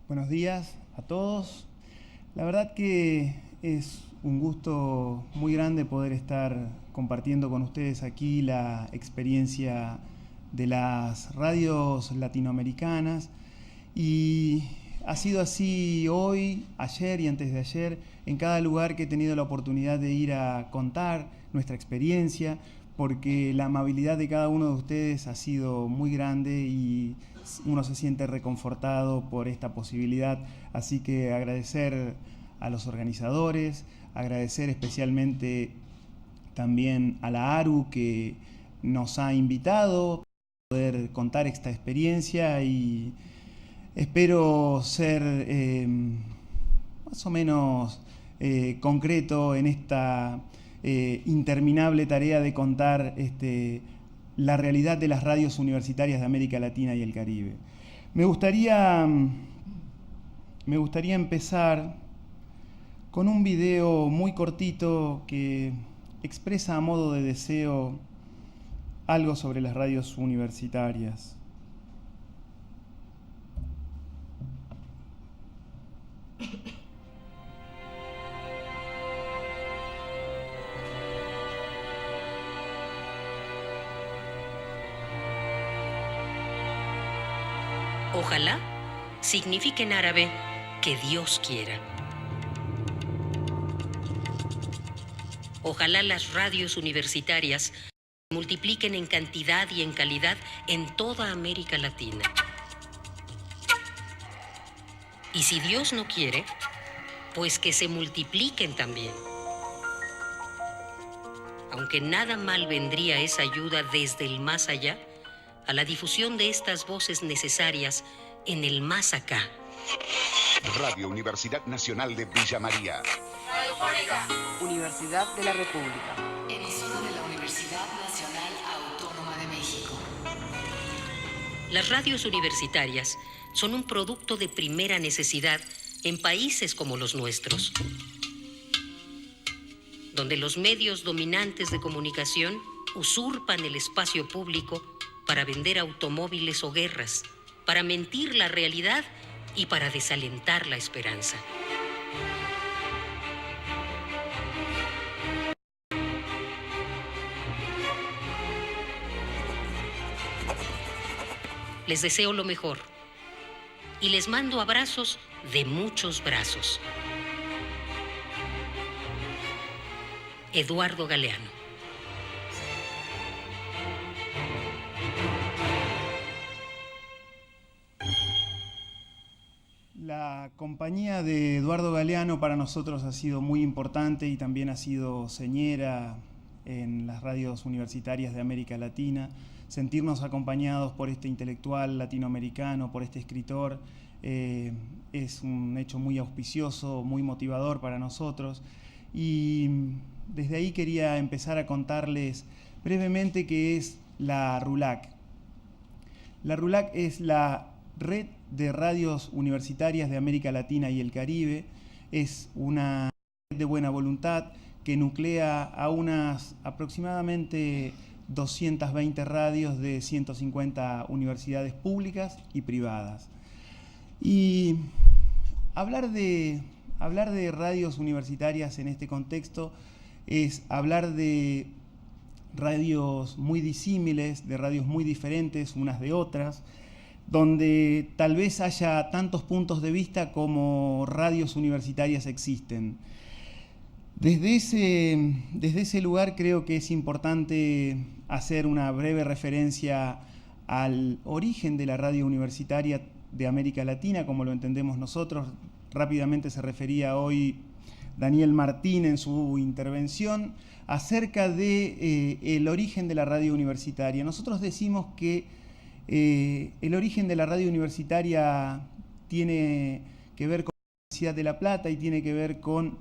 Buenos días a todos. La verdad que es un gusto muy grande poder estar compartiendo con ustedes aquí la experiencia de las radios latinoamericanas. Y ha sido así hoy, ayer y antes de ayer, en cada lugar que he tenido la oportunidad de ir a contar nuestra experiencia, porque la amabilidad de cada uno de ustedes ha sido muy grande y uno se siente reconfortado por esta posibilidad. Así que agradecer a los organizadores, agradecer especialmente también a la ARU que nos ha invitado a poder contar esta experiencia y espero ser más o menos concreto en esta interminable tarea de contar la realidad de las radios universitarias de América Latina y el Caribe. Me gustaría, me gustaría empezar con un video muy cortito que expresa a modo de deseo algo sobre las radios universitarias. Ojalá signifique en árabe que Dios quiera. Ojalá las radios universitarias se multipliquen en cantidad y en calidad en toda América Latina. Y si Dios no quiere, pues que se multipliquen también. Aunque nada mal vendría esa ayuda desde el más allá a la difusión de estas voces necesarias en el más acá. Radio Universidad Nacional de Villa María. Radio Pública. Universidad de la República. Emisora de la Universidad Nacional Autónoma de México. Las radios universitarias son un producto de primera necesidad en países como los nuestros, donde los medios dominantes de comunicación usurpan el espacio público para vender automóviles o guerras, para mentir la realidad y para desalentar la esperanza. Les deseo lo mejor y les mando abrazos de muchos brazos. Eduardo Galeano. La compañía de Eduardo Galeano para nosotros ha sido muy importante y también ha sido señera en las radios universitarias de América Latina. Sentirnos acompañados por este intelectual latinoamericano, por este escritor, es un hecho muy auspicioso, muy motivador para nosotros. Y desde ahí quería empezar a contarles brevemente qué es la RULAC. La RULAC es la Red de Radios Universitarias de América Latina y el Caribe. Es una red de buena voluntad que nuclea a unas aproximadamente 220 radios de 150 universidades públicas y privadas. Y hablar de radios universitarias en este contexto es hablar de radios muy disímiles, de radios muy diferentes unas de otras, donde tal vez haya tantos puntos de vista como radios universitarias existen. Desde ese lugar creo que es importante hacer una breve referencia al origen de la radio universitaria de América Latina, como lo entendemos nosotros. Rápidamente se refería hoy Daniel Martín en su intervención acerca de el origen de la radio universitaria. Nosotros decimos que el origen de la radio universitaria tiene que ver con la Universidad de La Plata y tiene que ver con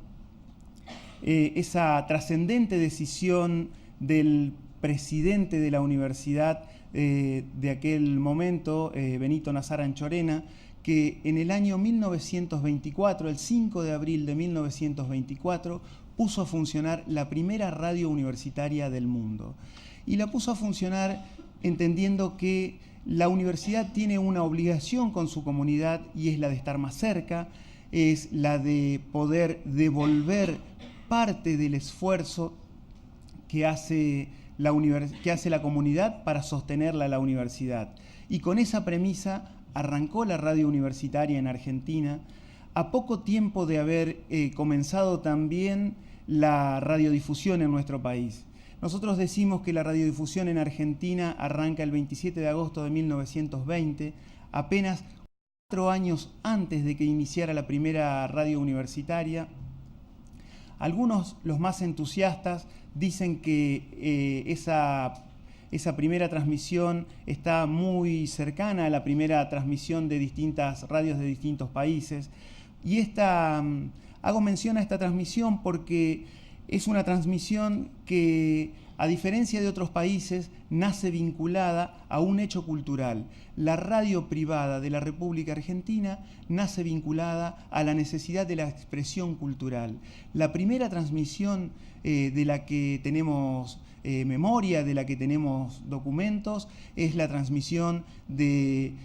esa trascendente decisión del presidente de la universidad de aquel momento, Benito Nazar Anchorena, que en el año 1924, el 5 de abril de 1924, puso a funcionar la primera radio universitaria del mundo. Y la puso a funcionar entendiendo que La universidad tiene una obligación con su comunidad y es la de estar más cerca, es la de poder devolver parte del esfuerzo que hace la comunidad para sostenerla a la universidad. Y con esa premisa arrancó la radio universitaria en Argentina, a poco tiempo de haber comenzado también la radiodifusión en nuestro país. Nosotros decimos que la radiodifusión en Argentina arranca el 27 de agosto de 1920, apenas 4 años antes de que iniciara la primera radio universitaria. Algunos, los más entusiastas, dicen que esa primera transmisión está muy cercana a la primera transmisión de distintas radios de distintos países. Y hago mención a esta transmisión porque es una transmisión que, a diferencia de otros países, nace vinculada a un hecho cultural. La radio privada de la República Argentina nace vinculada a la necesidad de la expresión cultural. La primera transmisión de la que tenemos memoria, de la que tenemos documentos, es la transmisión de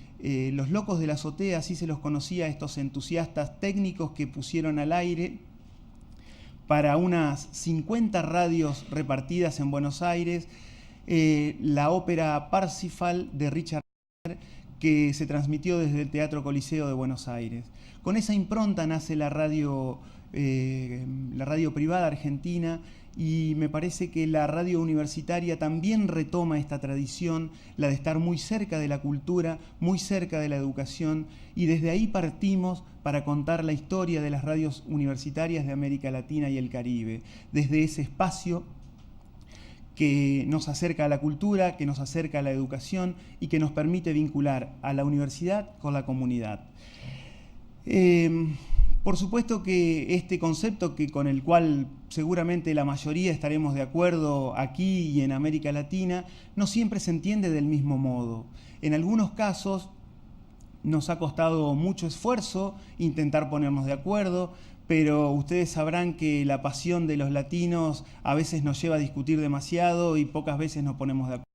Los Locos de la Azotea, así se los conocía a estos entusiastas técnicos que pusieron al aire para unas 50 radios repartidas en Buenos Aires, la ópera Parsifal de Richard Wagner, que se transmitió desde el Teatro Coliseo de Buenos Aires. Con esa impronta nace la radio privada argentina, y me parece que la radio universitaria también retoma esta tradición, la de estar muy cerca de la cultura, muy cerca de la educación, y desde ahí partimos para contar la historia de las radios universitarias de América Latina y el Caribe, desde ese espacio que nos acerca a la cultura, que nos acerca a la educación y que nos permite vincular a la universidad con la comunidad. Por supuesto que este concepto, con el cual seguramente la mayoría estaremos de acuerdo aquí y en América Latina, no siempre se entiende del mismo modo. En algunos casos nos ha costado mucho esfuerzo intentar ponernos de acuerdo, pero ustedes sabrán que la pasión de los latinos a veces nos lleva a discutir demasiado y pocas veces nos ponemos de acuerdo.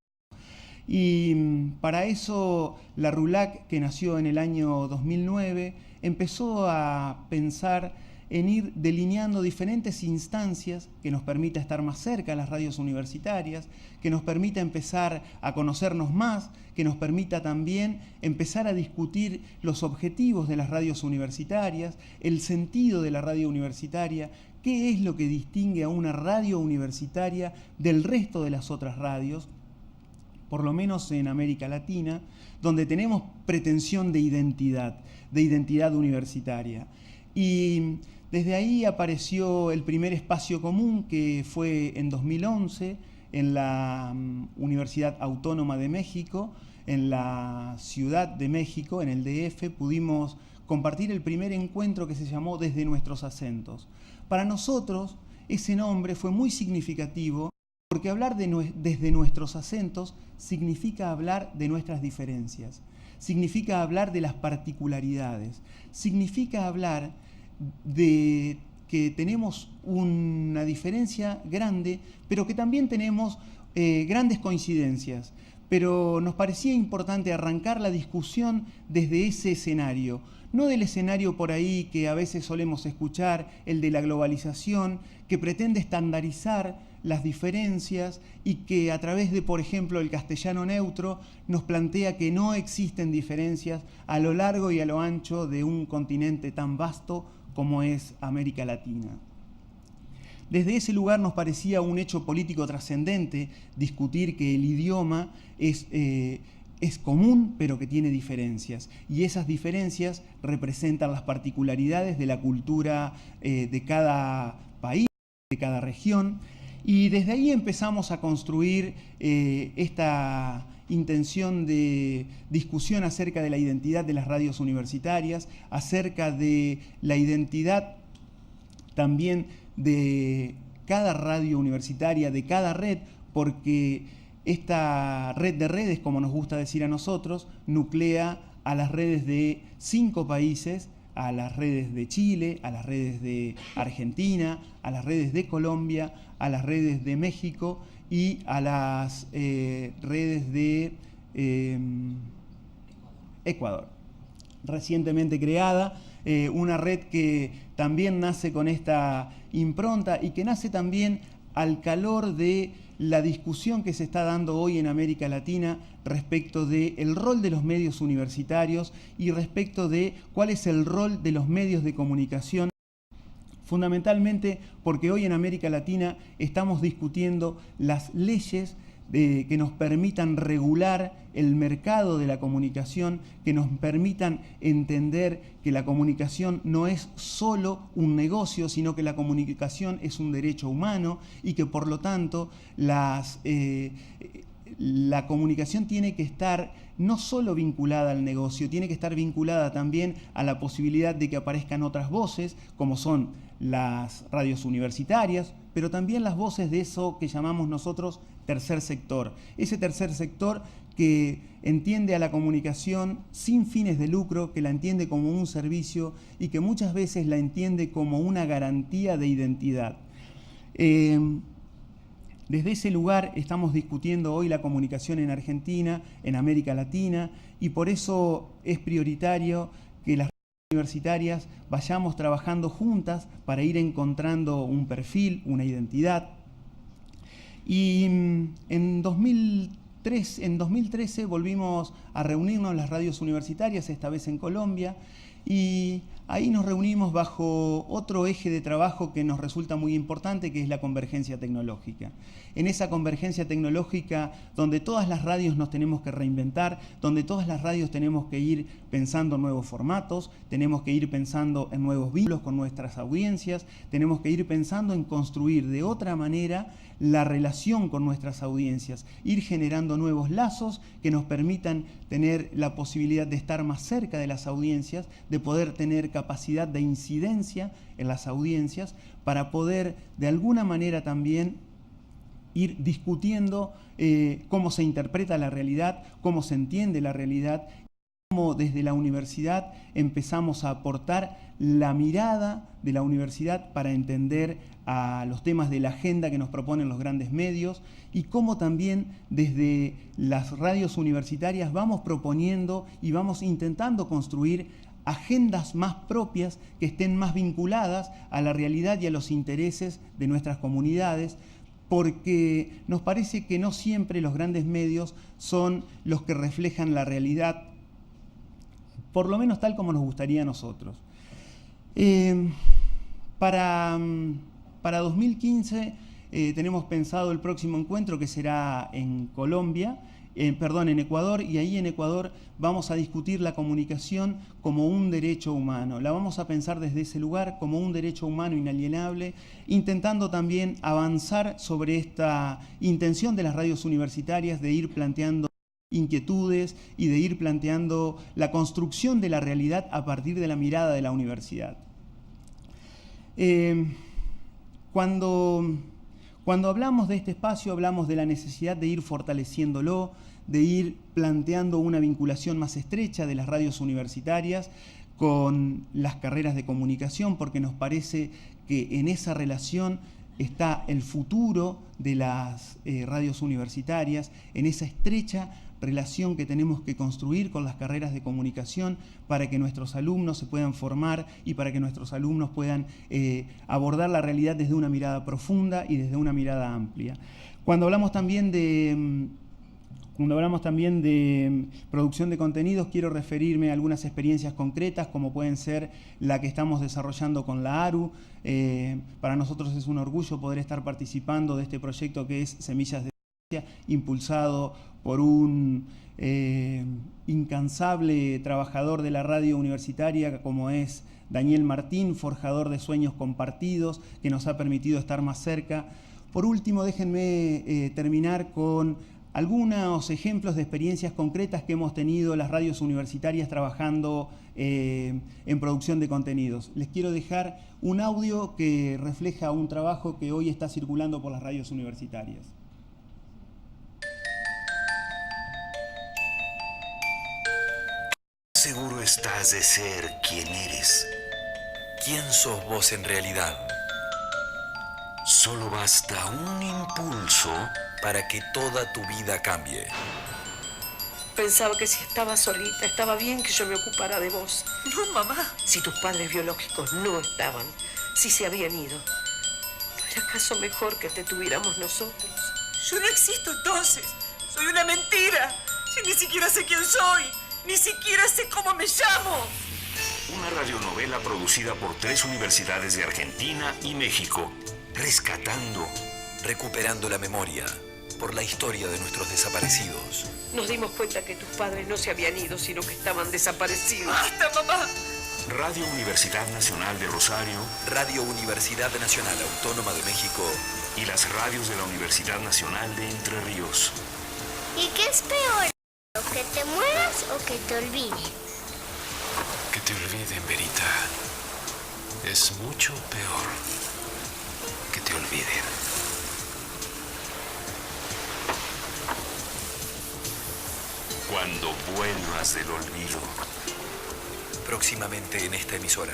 Y para eso la RULAC, que nació en el año 2009, empezó a pensar en ir delineando diferentes instancias que nos permita estar más cerca a las radios universitarias, que nos permita empezar a conocernos más, que nos permita también empezar a discutir los objetivos de las radios universitarias, el sentido de la radio universitaria, qué es lo que distingue a una radio universitaria del resto de las otras radios, por lo menos en América Latina, donde tenemos pretensión de identidad universitaria. Y desde ahí apareció el primer espacio común, que fue en 2011 en la Universidad Autónoma de México, en la Ciudad de México, en el DF, pudimos compartir el primer encuentro que se llamó Desde Nuestros Acentos. Para nosotros ese nombre fue muy significativo, porque hablar desde nuestros acentos significa hablar de nuestras diferencias, significa hablar de las particularidades, significa hablar de que tenemos una diferencia grande, pero que también tenemos grandes coincidencias. Pero nos parecía importante arrancar la discusión desde ese escenario, no del escenario por ahí que a veces solemos escuchar, el de la globalización, que pretende estandarizar las diferencias y que a través de, por ejemplo, el castellano neutro nos plantea que no existen diferencias a lo largo y a lo ancho de un continente tan vasto como es América Latina. Desde ese lugar nos parecía un hecho político trascendente discutir que el idioma es común, pero que tiene diferencias. Y esas diferencias representan las particularidades de la cultura de cada país, de cada región. Y desde ahí empezamos a construir esta intención de discusión acerca de la identidad de las radios universitarias, acerca de la identidad también de cada radio universitaria, de cada red, porque esta red de redes, como nos gusta decir a nosotros, nuclea a las redes de 5 países, a las redes de Chile, a las redes de Argentina, a las redes de Colombia, a las redes de México y a las redes de Ecuador. Recientemente creada, una red que también nace con esta impronta y que nace también al calor de la discusión que se está dando hoy en América Latina respecto del rol de los medios universitarios y respecto de cuál es el rol de los medios de comunicación, fundamentalmente porque hoy en América Latina estamos discutiendo las leyes que nos permitan regular el mercado de la comunicación, que nos permitan entender que la comunicación no es solo un negocio, sino que la comunicación es un derecho humano y que por lo tanto la comunicación tiene que estar no solo vinculada al negocio, tiene que estar vinculada también a la posibilidad de que aparezcan otras voces, como son las radios universitarias, pero también las voces de eso que llamamos nosotros tercer sector. Ese tercer sector que entiende a la comunicación sin fines de lucro, que la entiende como un servicio y que muchas veces la entiende como una garantía de identidad. Desde ese lugar estamos discutiendo hoy la comunicación en Argentina, en América Latina, y por eso es prioritario que las universitarias vayamos trabajando juntas para ir encontrando un perfil, una identidad. Y en 2013 volvimos a reunirnos las radios universitarias, esta vez en Colombia, y ahí nos reunimos bajo otro eje de trabajo que nos resulta muy importante, que es la convergencia tecnológica. En esa convergencia tecnológica donde todas las radios nos tenemos que reinventar, donde todas las radios tenemos que ir pensando en nuevos formatos, tenemos que ir pensando en nuevos vínculos con nuestras audiencias, tenemos que ir pensando en construir de otra manera la relación con nuestras audiencias, ir generando nuevos lazos que nos permitan tener la posibilidad de estar más cerca de las audiencias, de poder tener capacidad de incidencia en las audiencias, para poder de alguna manera también ir discutiendo cómo se interpreta la realidad, cómo se entiende la realidad, cómo desde la universidad empezamos a aportar la mirada de la universidad para entender a los temas de la agenda que nos proponen los grandes medios y cómo también desde las radios universitarias vamos proponiendo y vamos intentando construir agendas más propias que estén más vinculadas a la realidad y a los intereses de nuestras comunidades, porque nos parece que no siempre los grandes medios son los que reflejan la realidad, por lo menos tal como nos gustaría a nosotros. Para 2015 tenemos pensado el próximo encuentro, que será en en Ecuador, y ahí en Ecuador vamos a discutir la comunicación como un derecho humano. La vamos a pensar desde ese lugar como un derecho humano inalienable, intentando también avanzar sobre esta intención de las radios universitarias de ir planteando inquietudes y de ir planteando la construcción de la realidad a partir de la mirada de la universidad. Cuando hablamos de este espacio, hablamos de la necesidad de ir fortaleciéndolo, de ir planteando una vinculación más estrecha de las radios universitarias con las carreras de comunicación, porque nos parece que en esa relación está el futuro de las radios universitarias, en esa estrecha relación que tenemos que construir con las carreras de comunicación para que nuestros alumnos se puedan formar y para que nuestros alumnos puedan abordar la realidad desde una mirada profunda y desde una mirada amplia. Cuando hablamos también de producción de contenidos, quiero referirme a algunas experiencias concretas, como pueden ser la que estamos desarrollando con la ARU. Para nosotros es un orgullo poder estar participando de este proyecto que es Semillas de Ciencia, impulsado por un incansable trabajador de la radio universitaria como es Daniel Martín, forjador de sueños compartidos, que nos ha permitido estar más cerca. Por último, déjenme terminar con algunos ejemplos de experiencias concretas que hemos tenido las radios universitarias trabajando en producción de contenidos. Les quiero dejar un audio que refleja un trabajo que hoy está circulando por las radios universitarias. Seguro estás de ser quien eres. ¿Quién sos vos en realidad? Solo basta un impulso para que toda tu vida cambie. Pensaba que si estaba solita, estaba bien que yo me ocupara de vos. No, mamá. Si tus padres biológicos no estaban, si se habían ido, ¿no era acaso mejor que te tuviéramos nosotros? Yo no existo entonces. Soy una mentira. Si ni siquiera sé quién soy. Ni siquiera sé cómo me llamo. Una radionovela producida por 3 universidades de Argentina y México, rescatando, recuperando la memoria por la historia de nuestros desaparecidos. Nos dimos cuenta que tus padres no se habían ido, sino que estaban desaparecidos. ¡Basta, mamá! Radio Universidad Nacional de Rosario, Radio Universidad Nacional Autónoma de México y las radios de la Universidad Nacional de Entre Ríos. ¿Y qué es peor? ¿Que te mueras o que te olviden? Que te olviden, Verita. Es mucho peor que te olviden. Cuando vuelvas del olvido. Próximamente en esta emisora.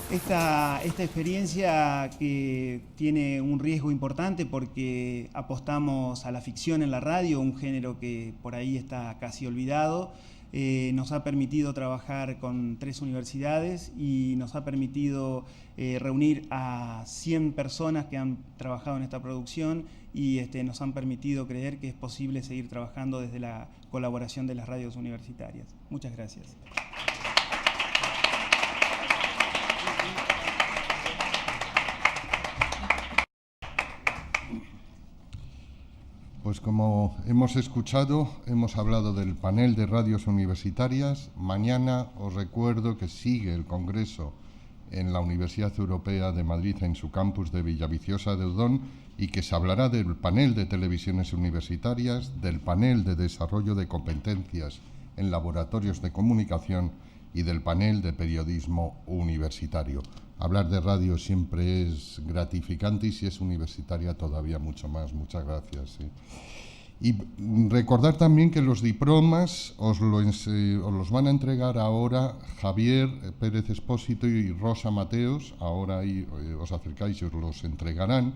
Esta experiencia que tiene un riesgo importante porque apostamos a la ficción en la radio, un género que por ahí está casi olvidado, nos ha permitido trabajar con 3 universidades y nos ha permitido reunir a 100 personas que han trabajado en esta producción y nos han permitido creer que es posible seguir trabajando desde la colaboración de las radios universitarias. Muchas gracias. Pues como hemos escuchado, hemos hablado del panel de radios universitarias. Mañana os recuerdo que sigue el Congreso en la Universidad Europea de Madrid en su campus de Villaviciosa de Odón y que se hablará del panel de televisiones universitarias, del panel de desarrollo de competencias en laboratorios de comunicación y del panel de periodismo universitario. Hablar de radio siempre es gratificante y si es universitaria todavía mucho más. Muchas gracias. Sí. Y recordar también que los diplomas os los van a entregar ahora Javier Pérez Espósito y Rosa Mateos. Ahora ahí os acercáis y os los entregarán.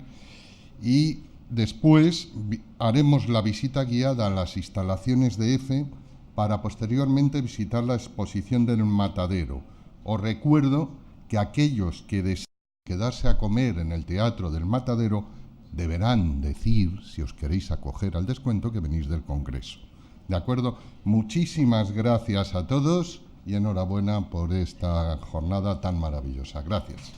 Y después haremos la visita guiada a las instalaciones de EFE para posteriormente visitar la exposición del Matadero. Os recuerdo que aquellos que deseen quedarse a comer en el Teatro del Matadero deberán decir, si os queréis acoger al descuento, que venís del Congreso. ¿De acuerdo? Muchísimas gracias a todos y enhorabuena por esta jornada tan maravillosa. Gracias.